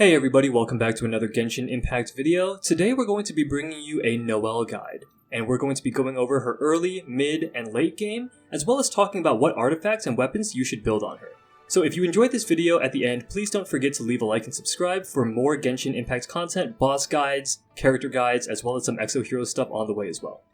Hey everybody, welcome back to another Genshin Impact video. Today we're going to be bringing you a Noelle guide, and we're going to be going over her early, mid, and late game, as well as talking about what artifacts and weapons you should build on her. So if you enjoyed this video at the end, please don't forget to leave a like and subscribe for more Genshin Impact content, boss guides, character guides, as well as some Exo Hero stuff on the way as well.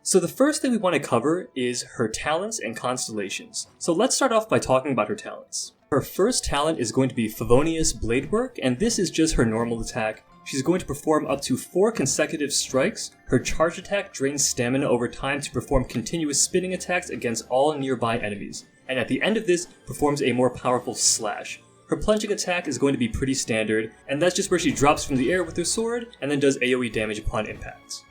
So the first thing we want to cover is her talents and constellations. So let's start off by talking about her talents. Her first talent is going to be Favonius Blade Work, and this is just her normal attack. She's going to perform up to 4 consecutive strikes. Her charge attack drains stamina over time to perform continuous spinning attacks against all nearby enemies, and at the end of this, performs a more powerful slash. Her plunging attack is going to be pretty standard, and that's just where she drops from the air with her sword, and then does AoE damage upon impact.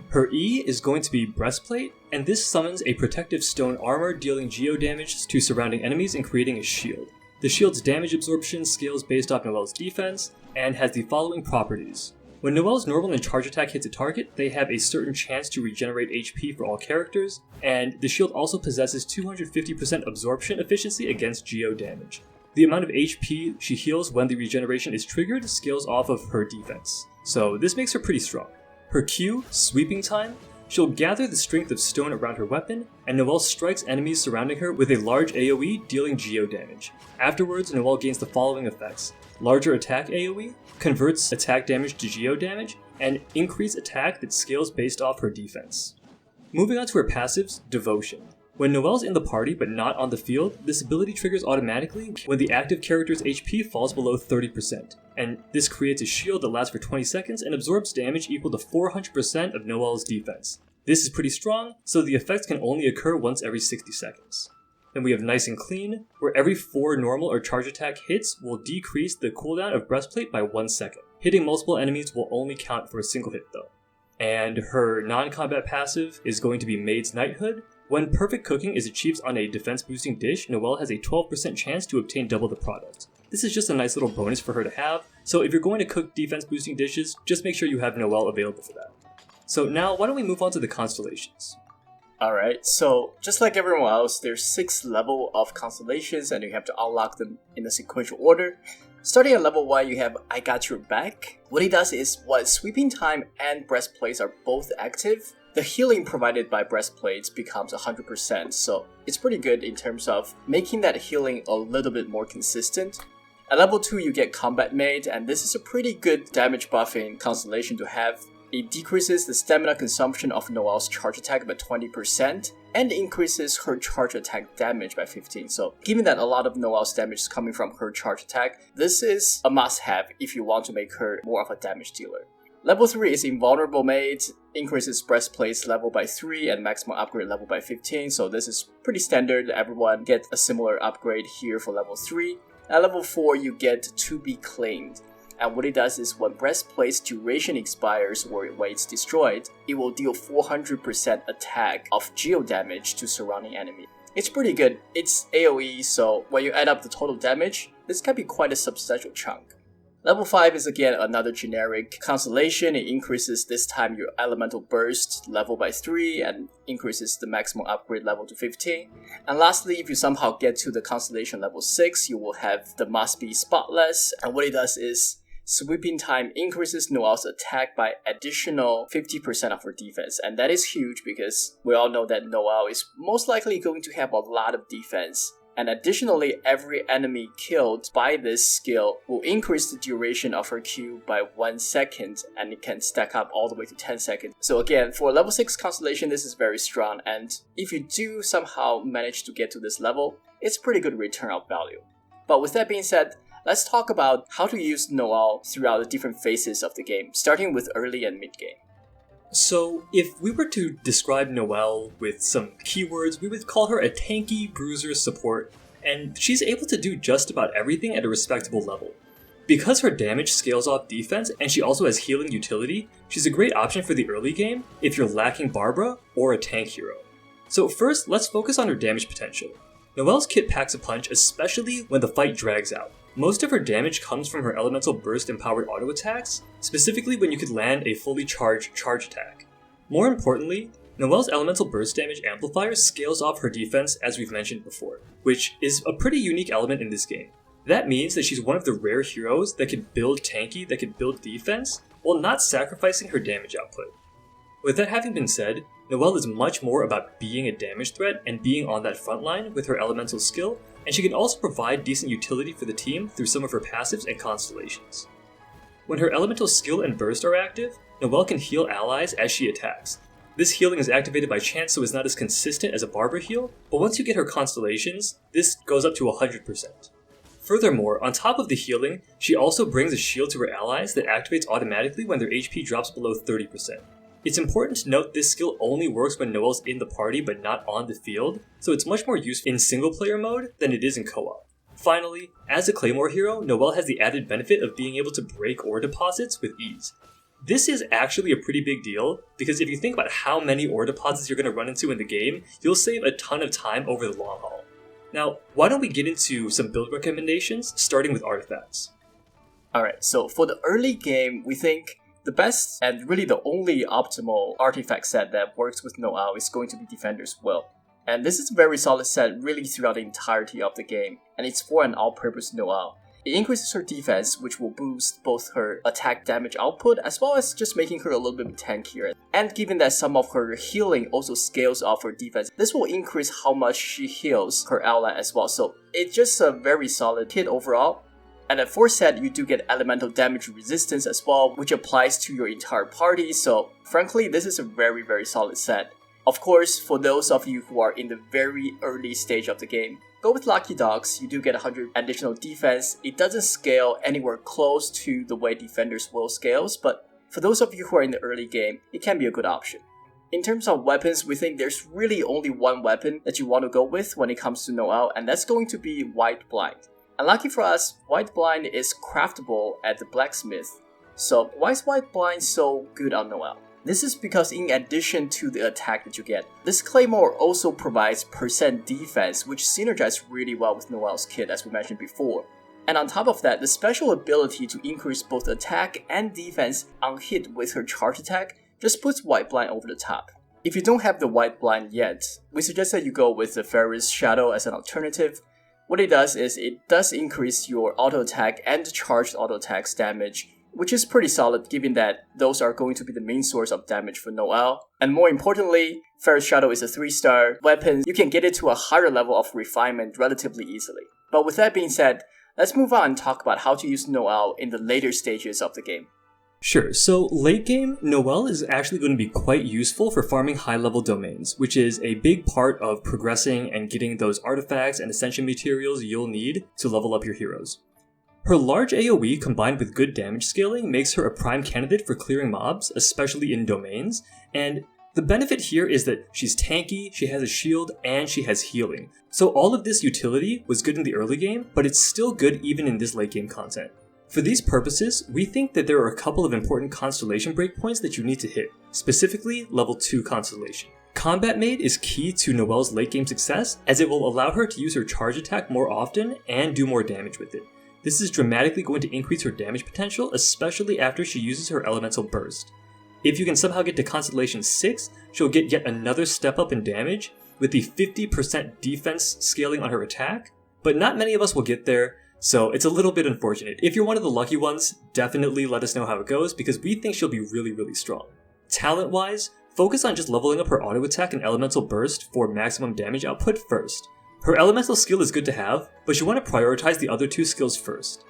Her E is going to be Breastplate, and this summons a protective stone armor dealing geo damage to surrounding enemies and creating a shield. The shield's damage absorption scales based off Noelle's defense, and has the following properties. When Noelle's normal and charge attack hits a target, they have a certain chance to regenerate HP for all characters, and the shield also possesses 250% absorption efficiency against geo damage. The amount of HP she heals when the regeneration is triggered scales off of her defense, so this makes her pretty strong. Her Q, Sweeping Time, she'll gather the strength of stone around her weapon, and Noelle strikes enemies surrounding her with a large AoE dealing geo damage. Afterwards, Noelle gains the following effects: larger attack AoE, converts attack damage to geo damage, and increased attack that scales based off her defense. Moving on to her passives, Devotion. When Noelle's in the party but not on the field, this ability triggers automatically when the active character's HP falls below 30%, and this creates a shield that lasts for 20 seconds and absorbs damage equal to 400% of Noelle's defense. This is pretty strong, so the effect can only occur once every 60 seconds. Then we have Nice and Clean, where every 4 normal or charge attack hits will decrease the cooldown of Breastplate by 1 second. Hitting multiple enemies will only count for a single hit though. And her non-combat passive is going to be Maid's Knighthood. When perfect cooking is achieved on a defense boosting dish, Noelle has a 12% chance to obtain double the product. This is just a nice little bonus for her to have, so if you're going to cook defense boosting dishes, just make sure you have Noelle available for that. So now, why don't we move on to the constellations? Alright, so just like everyone else, there's 6 levels of constellations and you have to unlock them in a sequential order. Starting at level 1, you have I Got Your Back. What he does is, while Sweeping Time and Breastplates are both active, the healing provided by Breastplates becomes 100%, so it's pretty good in terms of making that healing a little bit more consistent. At level 2, you get Combat Maid, and this is a pretty good damage buffing constellation to have. It decreases the stamina consumption of Noelle's charge attack by 20%, and increases her charge attack damage by 15%. So given that a lot of Noelle's damage is coming from her charge attack, this is a must-have if you want to make her more of a damage dealer. Level 3 is Invulnerable Maid, increases Breastplate's level by 3 and maximum upgrade level by 15, so this is pretty standard. Everyone gets a similar upgrade here for level 3. At level 4, you get To Be Claimed. And what it does is when Breastplate's duration expires or when it's destroyed, it will deal 400% attack of geo damage to surrounding enemies. It's pretty good. It's AoE, so when you add up the total damage, this can be quite a substantial chunk. Level 5 is again another generic constellation. It increases this time your elemental burst level by 3 and increases the maximum upgrade level to 15. And lastly, if you somehow get to the constellation level 6, you will have the Must Be Spotless. And what it does is Sweeping Time increases Noelle's attack by additional 50% of her defense. And that is huge because we all know that Noelle is most likely going to have a lot of defense. And additionally, every enemy killed by this skill will increase the duration of her Q by 1 second, and it can stack up all the way to 10 seconds. So again, for level 6 constellation, this is very strong, and if you do somehow manage to get to this level, it's pretty good return of value. But with that being said, let's talk about how to use Noelle throughout the different phases of the game, starting with early and mid game. So, if we were to describe Noelle with some keywords, we would call her a tanky bruiser support, and she's able to do just about everything at a respectable level. Because her damage scales off defense and she also has healing utility, she's a great option for the early game if you're lacking Barbara or a tank hero. So first, let's focus on her damage potential. Noelle's kit packs a punch, especially when the fight drags out. Most of her damage comes from her elemental burst empowered auto attacks, specifically when you could land a fully charged charge attack. More importantly, Noelle's elemental burst damage amplifier scales off her defense as we've mentioned before, which is a pretty unique element in this game. That means that she's one of the rare heroes that can build tanky, that can build defense, while not sacrificing her damage output. With that having been said, Noelle is much more about being a damage threat and being on that front line with her elemental skill, and she can also provide decent utility for the team through some of her passives and constellations. When her elemental skill and burst are active, Noelle can heal allies as she attacks. This healing is activated by chance, so it's not as consistent as a Barbara heal, but once you get her constellations, this goes up to 100%. Furthermore, on top of the healing, she also brings a shield to her allies that activates automatically when their HP drops below 30%. It's important to note this skill only works when Noelle's in the party but not on the field, so it's much more useful in single player mode than it is in co-op. Finally, as a Claymore hero, Noelle has the added benefit of being able to break ore deposits with ease. This is actually a pretty big deal, because if you think about how many ore deposits you're going to run into in the game, you'll save a ton of time over the long haul. Now, why don't we get into some build recommendations, starting with artifacts. Alright, so for the early game, we think the best and really the only optimal artifact set that works with Noelle is going to be Defender's Will. And this is a very solid set really throughout the entirety of the game, and it's for an all-purpose Noelle. It increases her defense, which will boost both her attack damage output as well as just making her a little bit tankier. And given that some of her healing also scales off her defense, this will increase how much she heals her ally as well. So it's just a very solid kit overall. And at 4th set, you do get elemental damage resistance as well, which applies to your entire party. So frankly, this is a very, very solid set. Of course, for those of you who are in the very early stage of the game, go with Lucky Dogs. You do get 100 additional defense. It doesn't scale anywhere close to the way Defender's Will scales, but for those of you who are in the early game, it can be a good option. In terms of weapons, we think there's really only one weapon that you want to go with when it comes to Noelle, and that's going to be White Blind. And lucky for us, White Blind is craftable at the blacksmith. So why is White Blind so good on Noelle? This is because in addition to the attack that you get, this Claymore also provides percent defense, which synergizes really well with Noelle's kit as we mentioned before. And on top of that, the special ability to increase both attack and defense on hit with her charge attack just puts White Blind over the top. If you don't have the White Blind yet, we suggest that you go with the Ferris Shadow as an alternative. What it does is it does increase your auto attack and charged auto attacks damage, which is pretty solid given that those are going to be the main source of damage for Noelle. And more importantly, Ferris Shadow is a 3-star weapon. You can get it to a higher level of refinement relatively easily. But with that being said, let's move on and talk about how to use Noelle in the later stages of the game. Sure, so late game, Noelle is actually going to be quite useful for farming high-level domains, which is a big part of progressing and getting those artifacts and ascension materials you'll need to level up your heroes. Her large AoE combined with good damage scaling makes her a prime candidate for clearing mobs, especially in domains, and the benefit here is that she's tanky, she has a shield, and she has healing. So all of this utility was good in the early game, but it's still good even in this late game content. For these purposes, we think that there are a couple of important constellation breakpoints that you need to hit, specifically level 2 constellation. Combat Maid is key to Noelle's late game success, as it will allow her to use her charge attack more often and do more damage with it. This is dramatically going to increase her damage potential, especially after she uses her elemental burst. If you can somehow get to Constellation 6, she'll get yet another step up in damage, with the 50% defense scaling on her attack, but not many of us will get there, so it's a little bit unfortunate. If you're one of the lucky ones, definitely let us know how it goes, because we think she'll be really, really strong. Talent-wise, focus on just leveling up her auto attack and elemental burst for maximum damage output first. Her elemental skill is good to have, but you want to prioritize the other 2 skills first.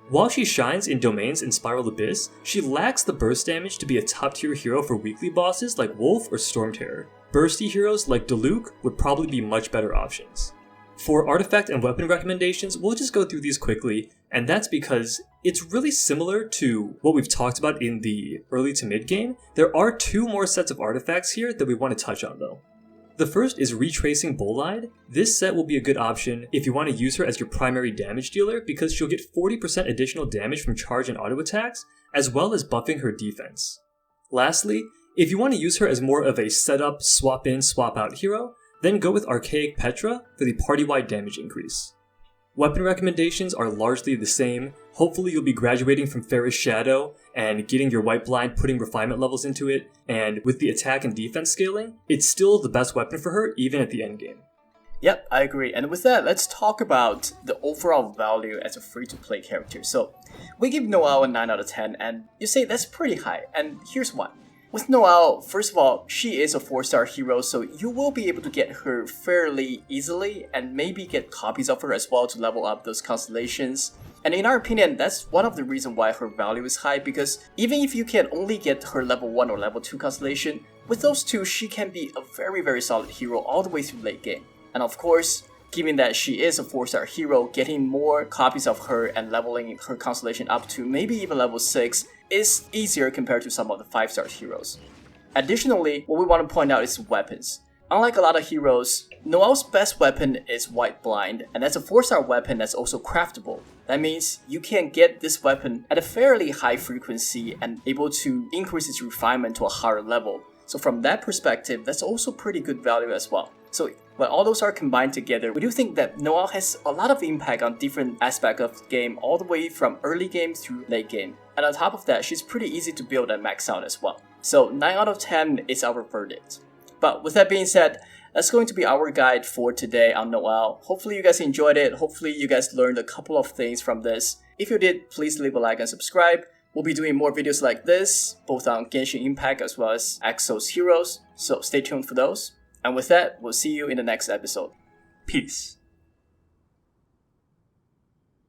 While she shines in domains in Spiral Abyss, she lacks the burst damage to be a top tier hero for weekly bosses like Wolf or Storm Terror. Bursty heroes like Diluc would probably be much better options. For artifact and weapon recommendations, we'll just go through these quickly, and that's because it's really similar to what we've talked about in the early to mid game. There are 2 more sets of artifacts here that we want to touch on though. The first is Retracing Bolide. This set will be a good option if you want to use her as your primary damage dealer because she'll get 40% additional damage from charge and auto attacks, as well as buffing her defense. Lastly, if you want to use her as more of a setup, swap in, swap out hero, then go with Archaic Petra for the party-wide damage increase. Weapon recommendations are largely the same. Hopefully you'll be graduating from Ferris Shadow and getting your White Blind, putting refinement levels into it, and with the attack and defense scaling, it's still the best weapon for her even at the endgame. Yep, I agree. And with that, let's talk about the overall value as a free-to-play character. So, we give Noelle a 9 out of 10, and you say that's pretty high, and here's why. With Noelle, first of all, she is a 4-star hero, so you will be able to get her fairly easily, and maybe get copies of her as well to level up those constellations. And in our opinion, that's one of the reasons why her value is high, because even if you can only get her level 1 or level 2 constellation, with those two, she can be a very solid hero all the way through late game. And of course, given that she is a 4-star hero, getting more copies of her and leveling her constellation up to maybe even level 6 is easier compared to some of the 5-star heroes. Additionally, what we want to point out is weapons. Unlike a lot of heroes, Noelle's best weapon is White Blind, and that's a 4-star weapon that's also craftable. That means you can get this weapon at a fairly high frequency and able to increase its refinement to a higher level. So from that perspective, that's also pretty good value as well. So when all those are combined together, we do think that Noelle has a lot of impact on different aspects of the game, all the way from early game through late game. And on top of that, she's pretty easy to build and max out as well. So 9 out of 10 is our verdict. But with that being said, that's going to be our guide for today on Noelle. Hopefully you guys enjoyed it. Hopefully you guys learned a couple of things from this. If you did, please leave a like and subscribe. We'll be doing more videos like this, both on Genshin Impact as well as Exo's Heroes. So stay tuned for those. And with that, we'll see you in the next episode. Peace.